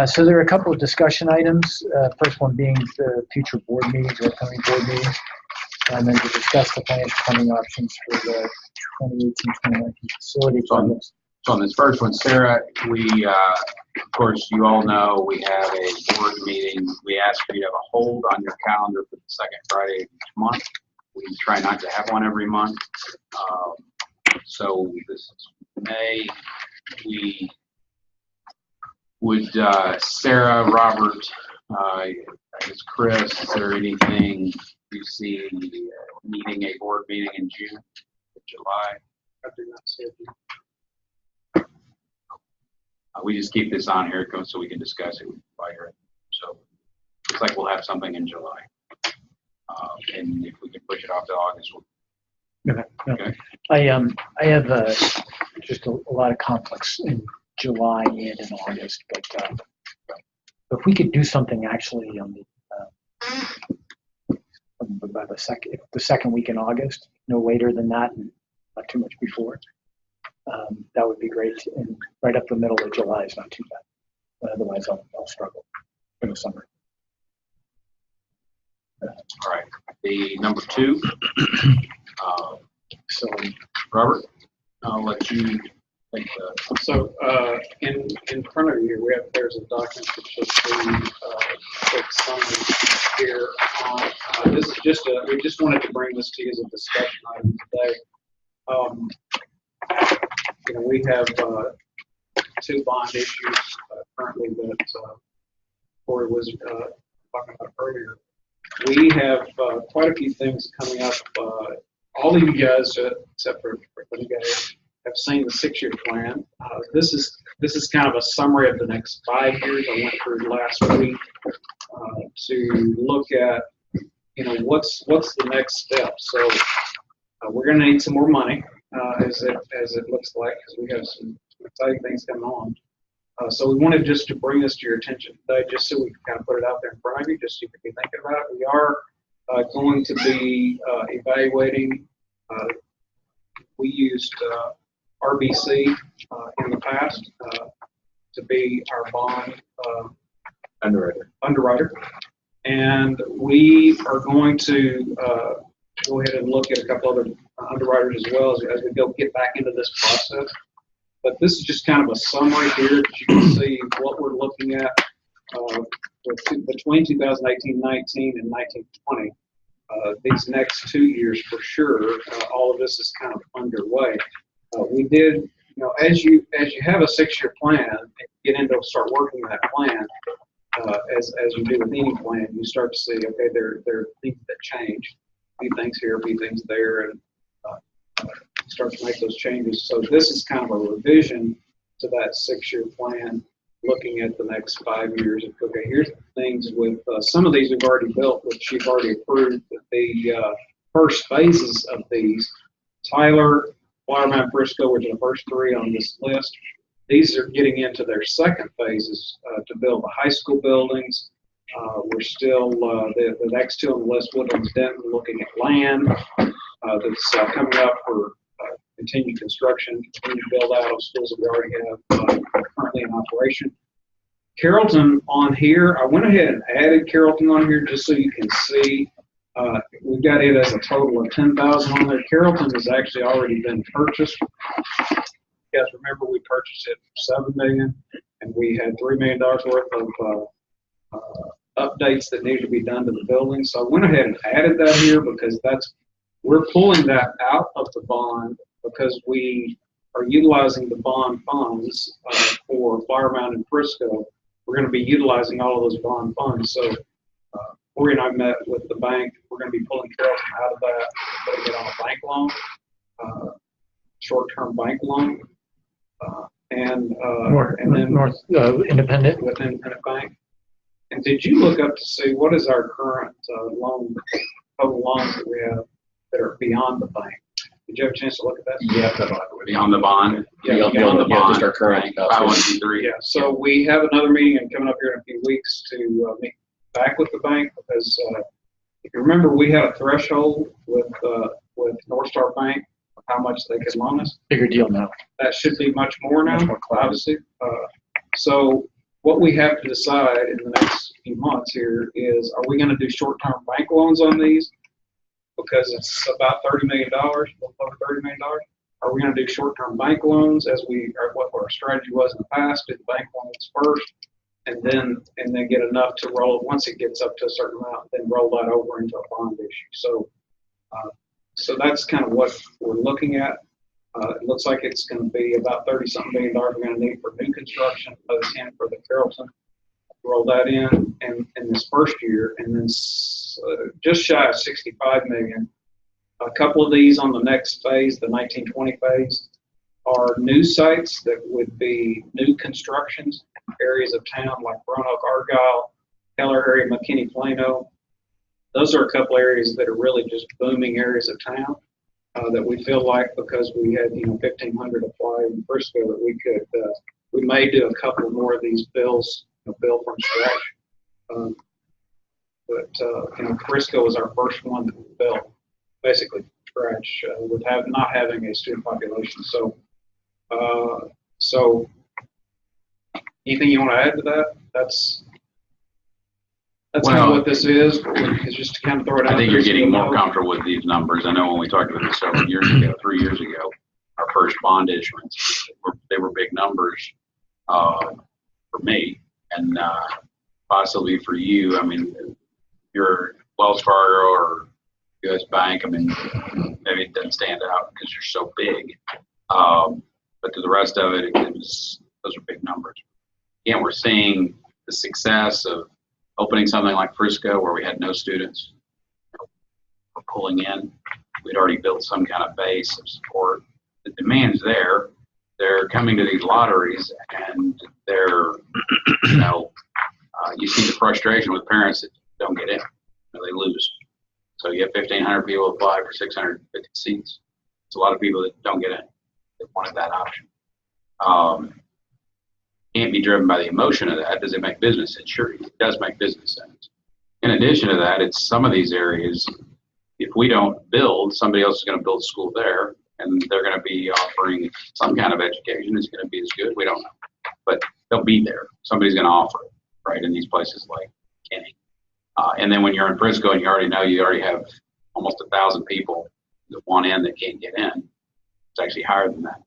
Speaker 1: So there are a couple of discussion items. First one being the future board meetings or upcoming board meetings, and then to discuss the financial funding options for the 2018-2019 facility projects.
Speaker 2: So on this first one, Sarah, we, of course, you all know we have a board meeting. We ask for you to have a hold on your calendar for the second Friday of each month. We try not to have one every month. So this is May. We would, Sarah, Robert, I guess Chris, is there anything you see needing a board meeting in June, July?
Speaker 5: I do not see it.
Speaker 2: We just keep this on here so we can discuss it later. So looks like we'll have something in July. And if we can push it off to August, we'll.
Speaker 1: Okay. I have just a lot of conflicts in July and in August, but if we could do something actually on by the second week in August, no later than that, and not too much before, that would be great. And right up the middle of July is not too bad, but otherwise I'll struggle in the summer.
Speaker 2: All right. The number two.
Speaker 1: So
Speaker 2: Robert, I'll let you take the.
Speaker 5: So in front of you, there's a document that should be quick summary here. This is just we just wanted to bring this to you as a discussion item today. We have two bond issues currently that Corey was talking about earlier. We have quite a few things coming up. All of you guys, except for you guys, have seen the 6-year plan. This is kind of a summary of the next 5 years. I went through last week to look at what's the next step. So we're going to need some more money as it looks like, because we have some exciting things coming on. So we wanted just to bring this to your attention today, just so we can kind of put it out there in front of you, just so you can be thinking about it. We are going to be evaluating. We used RBC in the past to be our bond underwriter, and we are going to go ahead and look at a couple other underwriters as well as we get back into this process. But this is just kind of a summary here that you can see what we're looking at between 2018-19 and 19-20. These next 2 years for sure, all of this is kind of underway. We did, as you have a 6-year plan, get into start working that plan. As you do with any plan, you start to see, okay, there are things that change. A few things here, a few things there, and start to make those changes. So this is kind of a revision to that 6-year plan, looking at the next 5 years. Okay, here's the things with some of these we've already built, which you've already approved. The first phases of these, Tyler, Waterman, Frisco, which are the first 3 on this list. These are getting into their second phases to build the high school buildings. We're still, the next 2 on the list, Woodlands, Denton, looking at land that's coming up for continued construction, continued build out of schools that we already have currently in operation. Carrollton on here, I went ahead and added Carrollton on here just so you can see. We've got it as a total of 10,000 on there. Carrollton has actually already been purchased. you guys remember, we purchased it for $7 million, and we had $3 million worth of updates that needed to be done to the building. So I went ahead and added that here because we're pulling that out of the bond because we are utilizing the bond funds for Firemount and Frisco. We're going to be utilizing all of those bond funds. So Corey and I met with the bank. We're going to be pulling Carrollton out of that, putting it on a bank loan, short-term bank loan, and then
Speaker 1: North Independent.
Speaker 5: with Independent Bank. And did you look up to see what is our current total loans that we have that are beyond the bank? Did you have a chance to look at that?
Speaker 4: Yeah,
Speaker 2: Beyond the bond.
Speaker 4: beyond the bond, just our current.
Speaker 2: 501c3.
Speaker 5: Yeah, so we have another meeting and coming up here in a few weeks to meet back with the bank because if you remember, we had a threshold with North Star Bank of how much they could loan us.
Speaker 1: Bigger deal now.
Speaker 5: That should be much more now,
Speaker 1: Much more clouded.
Speaker 5: obviously. So what we have to decide in the next few months here is, are we going to do short-term bank loans on these? Because it's about $30 million, over $30 million. Are we going to do short-term bank loans as what our strategy was in the past? Do the bank loans first, and then get enough to roll it once it gets up to a certain amount, then roll that over into a bond issue. So that's kind of what we're looking at. It looks like it's going to be about $30-something million we're going to need for new construction, another 10 for the Carrollton. Roll that in this first year, and then just shy of $65 million. A couple of these on the next phase, the 1920 phase, are new sites that would be new constructions in areas of town like Roanoke, Argyle, Keller area, McKinney, Plano. Those are a couple areas that are really just booming areas of town that we feel like, because we had 1,500 apply in Frisco, that we may do a couple more of these bills, build from scratch. But Frisco was our first one that we built, basically from scratch, with not having a student population. So anything you want to add to that? That's kind of what this is. It's just to kind of throw it out.
Speaker 2: I think
Speaker 5: there
Speaker 2: you're
Speaker 5: so
Speaker 2: getting
Speaker 5: you'll
Speaker 2: more
Speaker 5: know.
Speaker 2: comfortable with these numbers. I know when we talked about this several years ago, 3 years ago, our first bond issuance, they were big numbers for me, and possibly for you. I mean, your Wells Fargo or U.S. Bank, I mean, maybe it doesn't stand out because you're so big. But to the rest of it, those are big numbers. Again, we're seeing the success of opening something like Frisco where we had no students. We're pulling in. We'd already built some kind of base of support. The demand's there. They're coming to these lotteries, and they're, you see the frustration with parents that don't get in. They lose. So you have 1,500 people apply for 650 seats. It's a lot of people that don't get in. They wanted that option. Can't be driven by the emotion of that. Does it make business sense? Sure, it does make business sense. In addition to that, it's some of these areas, if we don't build, somebody else is going to build a school there, and they're going to be offering some kind of education. It's going to be as good. We don't know. But they'll be there. Somebody's going to offer it, right, in these places like Kenny. And then when you're in Frisco and you already have almost 1,000 people that want in that can't get in, it's actually higher than that.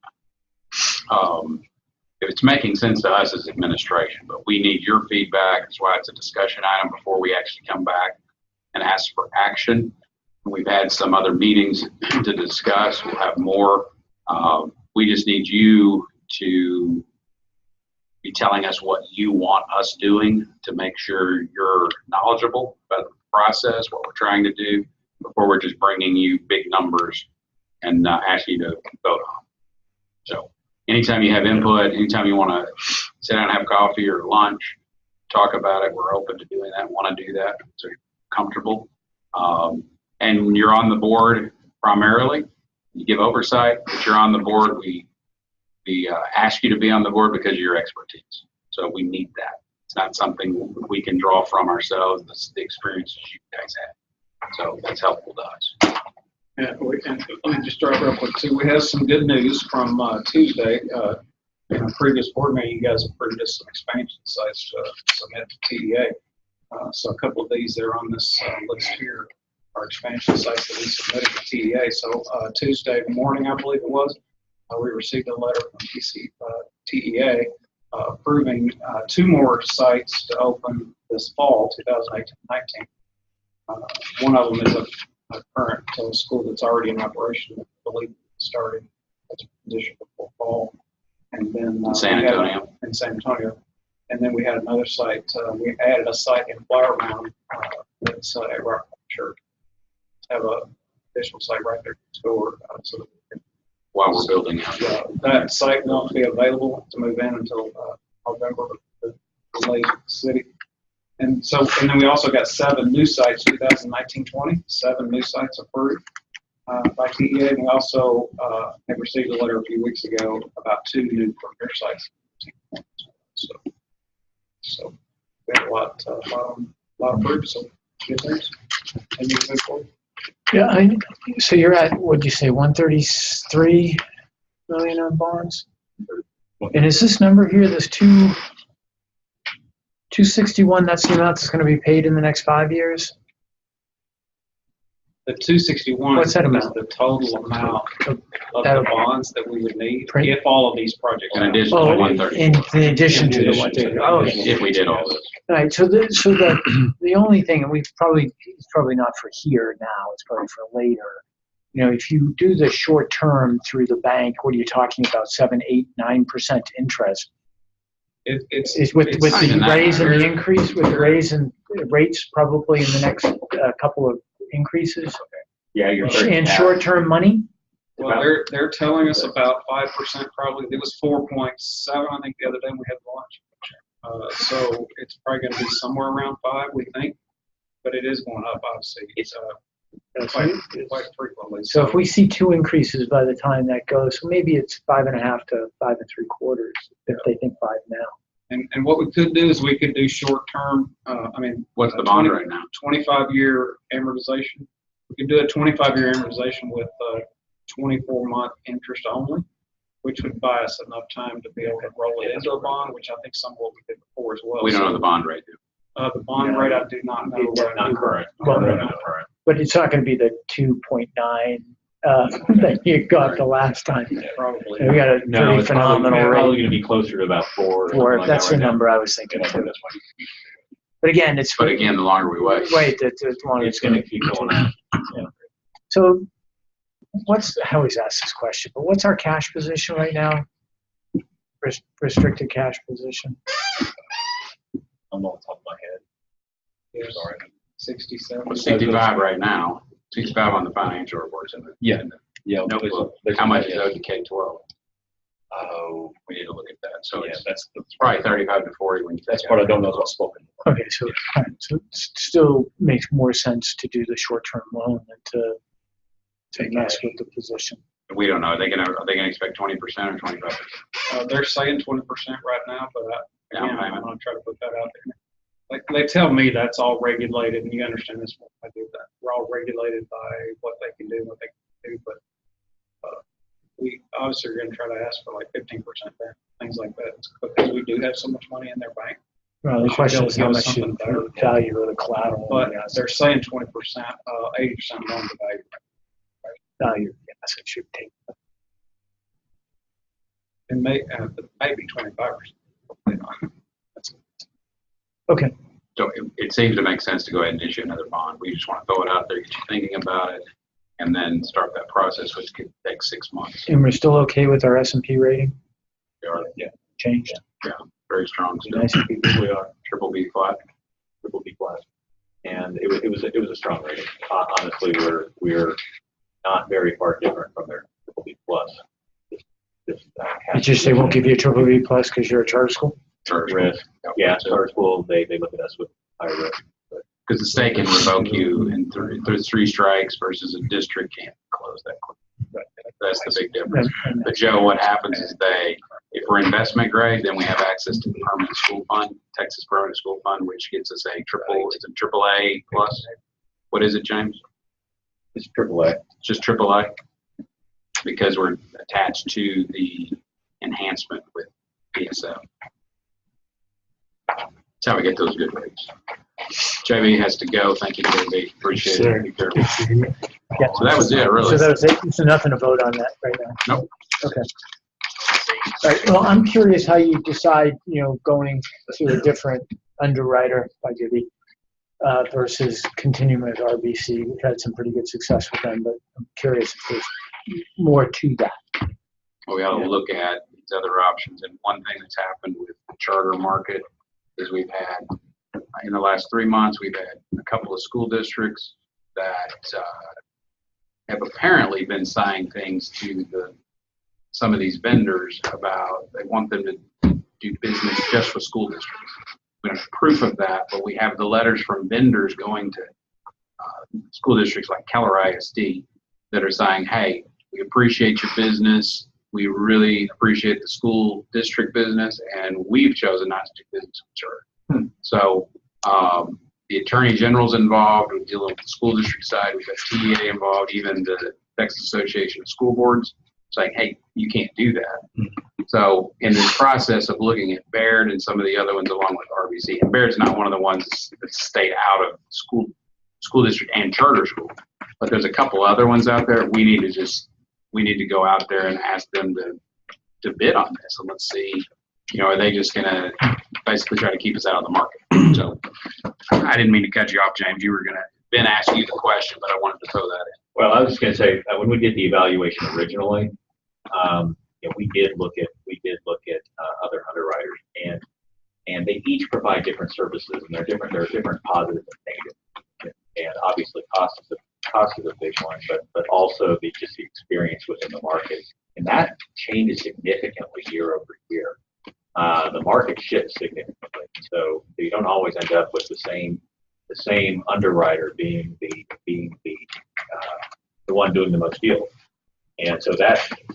Speaker 2: If it's making sense to us as administration, but we need your feedback. That's why it's a discussion item before we actually come back and ask for action. We've had some other meetings to discuss. We'll have more. We just need you to be telling us what you want us doing to make sure you're knowledgeable about the process, what we're trying to do, before we're just bringing you big numbers and ask you to vote on. So anytime you have input, anytime you want to sit down and have coffee or lunch, talk about it, we're open to doing that, want to do that, so you're comfortable. And when you're on the board primarily, you give oversight, but you're on the board, we ask you to be on the board because of your expertise. So we need that. It's not something we can draw from ourselves. It's the experiences you guys have. So that's helpful to us.
Speaker 5: And let me just start real quick too. We have some good news from Tuesday. In a previous board meeting, you guys approved us some expansion sites to submit to TDA. So a couple of these that are on this list here are expansion sites that we submitted to TDA. So Tuesday morning, I believe it was, we received a letter from TEA approving 2 more sites to open this fall, 2018-19. One of them is a current school that's already in operation, I believe, starting as a position before fall. And then
Speaker 2: San Antonio.
Speaker 5: In San Antonio. And then we had another site. We added a site in Flower Mound that's at Rock Church. Have a additional site right there to store so that we can.
Speaker 2: While we're building out.
Speaker 5: That site won't be available to move in until November, the late city. And then we also got 7 new sites, 2019-20, 7 new sites approved by TEA. And we also have received a letter a few weeks ago about 2 new premier sites. So we have a lot approved, so good things. And you can move forward.
Speaker 1: Yeah, so you're at, what'd you say, 133 million on bonds? And is this number here, this 261, that's the amount that's going to be paid in the next 5 years?
Speaker 5: The 261
Speaker 1: What's that
Speaker 5: is
Speaker 1: amount?
Speaker 5: the total amount of the bonds that we would need
Speaker 1: Print.
Speaker 5: if all of these projects.
Speaker 2: In addition to
Speaker 1: Oh,
Speaker 2: 130.
Speaker 1: in addition to the
Speaker 5: addition
Speaker 1: 130.
Speaker 5: to
Speaker 1: Oh,
Speaker 5: the-
Speaker 1: okay.
Speaker 2: If we did all this.
Speaker 1: All right, so the only thing, and it's probably not for here now, it's probably for later. If you do the short term through the bank, what are you talking about? 7, 8, 9% interest? Is with
Speaker 5: it's
Speaker 1: the
Speaker 2: not even that
Speaker 1: raise and
Speaker 2: high.
Speaker 1: the increase, with the raise and rates probably in the next couple of increases?
Speaker 4: Yeah, you're
Speaker 1: And short-term money?
Speaker 5: Well, they're telling us about 5% probably. It was 4.7, I think, the other day we had lunch. So it's probably going to be somewhere around 5, we think. But it is going up, obviously. It's quite frequently.
Speaker 1: So if we see 2 increases by the time that goes, so maybe it's 5.5 to 5 3/4 if they think 5 now.
Speaker 5: And what we could do is we could do short-term,
Speaker 2: What's the bond right now?
Speaker 5: 25-year amortization. We could do a 25-year amortization with 24-month interest only, which would buy us enough time to be able to roll it into a bond, which I think some of what we did before as well.
Speaker 2: We don't know the bond rate, do
Speaker 5: The bond rate, I do not know.
Speaker 4: not current.
Speaker 1: Well,
Speaker 4: Not current.
Speaker 1: But it's not going to be the 2.9 that you got the last time.
Speaker 5: Probably.
Speaker 1: We got a
Speaker 4: No,
Speaker 1: pretty
Speaker 4: it's
Speaker 1: phenomenal
Speaker 4: probably
Speaker 1: rate.
Speaker 4: going to be closer to about 4. or something like
Speaker 1: That's
Speaker 4: that
Speaker 1: the
Speaker 4: right now.
Speaker 1: number I was thinking
Speaker 4: Yeah,
Speaker 1: too.
Speaker 4: that's why.
Speaker 1: But again, it's
Speaker 2: But again, the longer we wait.
Speaker 1: it's longer.
Speaker 4: It's going to keep going up.
Speaker 1: So I always ask this question, but what's our cash position right now? Restricted cash position?
Speaker 4: I'm on top of my head. Sorry.
Speaker 5: 67.
Speaker 2: 65 right now. 65 on the financial reports.
Speaker 4: Yeah. Yeah.
Speaker 2: Notebook.
Speaker 4: there's-
Speaker 2: How much is owed to K-12?
Speaker 4: Oh,
Speaker 2: We need to look at that. So
Speaker 4: yeah,
Speaker 2: it's
Speaker 4: that's
Speaker 2: probably 35 to 40 when you take
Speaker 4: that's what I don't know is what's spoken.
Speaker 1: Okay, so it still makes more sense to do the short-term loan than to mess with the position.
Speaker 2: We don't know. Are they gonna expect 20% or 25%?
Speaker 5: They're saying 20% right now, but
Speaker 2: Down
Speaker 5: I'm
Speaker 2: payment.
Speaker 5: going to try to put that out there. Like they tell me that's all regulated, and you understand this when I do that. We're all regulated by what they can do and what they can do, but we obviously are going to try to ask for like 15% there, things like that, because we do have so much money in their bank.
Speaker 1: Well, the
Speaker 5: They should
Speaker 1: question
Speaker 5: be
Speaker 1: is
Speaker 5: able
Speaker 1: how
Speaker 5: to give us
Speaker 1: much
Speaker 5: something
Speaker 1: the
Speaker 5: better.
Speaker 1: value of the collateral.
Speaker 5: But
Speaker 1: the asset
Speaker 5: they're saying 20%, 80% loan to value.
Speaker 1: value of the asset should take.
Speaker 5: And maybe 25%.
Speaker 1: Okay.
Speaker 2: So it seems to make sense to go ahead and issue another bond. We just want to throw it out there, get you thinking about it, and then start that process, which could take 6 months.
Speaker 1: And we're still okay with our S&P rating?
Speaker 2: We are
Speaker 1: Changed?
Speaker 2: very strong still.
Speaker 1: Nice.
Speaker 4: We are
Speaker 2: Triple B flat.
Speaker 4: triple B flat, and it was a strong rating. Honestly, we're not very far different from their triple B plus.
Speaker 1: Did you say won't give you a triple B plus because you're a charter school?
Speaker 2: Charter
Speaker 4: risk? Yeah, charter school. They look at us with higher risk.
Speaker 2: Because the state can revoke you in three strikes versus a district can't close that quick. That's the big difference. But Joe, what happens is if we're investment grade, then we have access to the permanent school fund, Texas Permanent School Fund, which gets us a triple A plus. What is it, James?
Speaker 4: It's AAA.
Speaker 2: It's just triple A because we're attached to the enhancement with PSL. That's how we get those good rates. JB has to go. Thank you, JB. Appreciate it. Be careful.
Speaker 1: Yeah.
Speaker 2: So that was it, really.
Speaker 1: So that was it. So nothing to vote on that right now?
Speaker 2: Nope.
Speaker 1: Okay. All right. Well, I'm curious how you decide, going to a different underwriter, by Gibby, versus continuing with RBC. We've had some pretty good success with them, but I'm curious if there's more to that.
Speaker 2: We got to look at these other options. And one thing that's happened with the charter market is we've had, in the last 3 months, we've had a couple of school districts that have apparently been signing things to some of these vendors about they want them to do business just with school districts. We don't have proof of that, but we have the letters from vendors going to school districts like Keller ISD that are saying, hey, we appreciate your business. We really appreciate the school district business, and we've chosen not to do business with charter. So the Attorney General's involved with dealing with the school district side. We've got TDA involved, even the Texas Association of School Boards saying, hey, you can't do that. So in this process of looking at Baird and some of the other ones along with RBC, and Baird's not one of the ones that stayed out of school district and charter school, but there's a couple other ones out there. We need to go out there and ask them to bid on this, and let's see, are they just going to basically try to keep us out of the market? So I didn't mean to cut you off, James. You were going to, Ben asked you the question, but I wanted to throw that in.
Speaker 7: Well, I was just going to say, when we did the evaluation originally, we did look at other underwriters, and they each provide different services, and there are different positives and negatives. And obviously, cost is a big one, but also the experience within the market, and that changes significantly year over year. The market shifts significantly, so you don't always end up with the same underwriter being the one doing the most deals. And so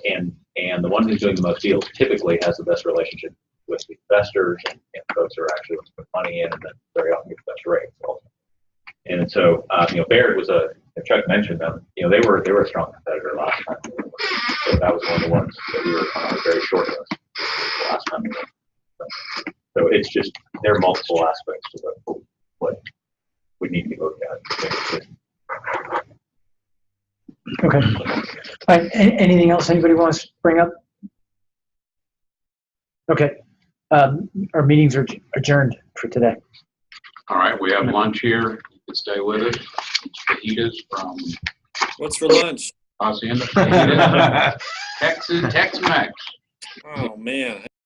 Speaker 7: and the one who's doing the most deals typically has the best relationship with the investors and folks who are actually looking to put money in, and then very often get the best rates also. And so Baird was Chuck mentioned them. They were a strong competitor last time. So that was one of the ones that we were on a very short list the last time. So it's just, there are multiple aspects to what we need to look at.
Speaker 1: Okay. All right. Anything else anybody wants to bring up? Okay. Our meetings are adjourned for today.
Speaker 2: All right, we have lunch here. You can stay with us. Fajitas from
Speaker 3: What's for lunch?
Speaker 2: Hacienda. Fajitas. Tex-Mex.
Speaker 3: Oh, man.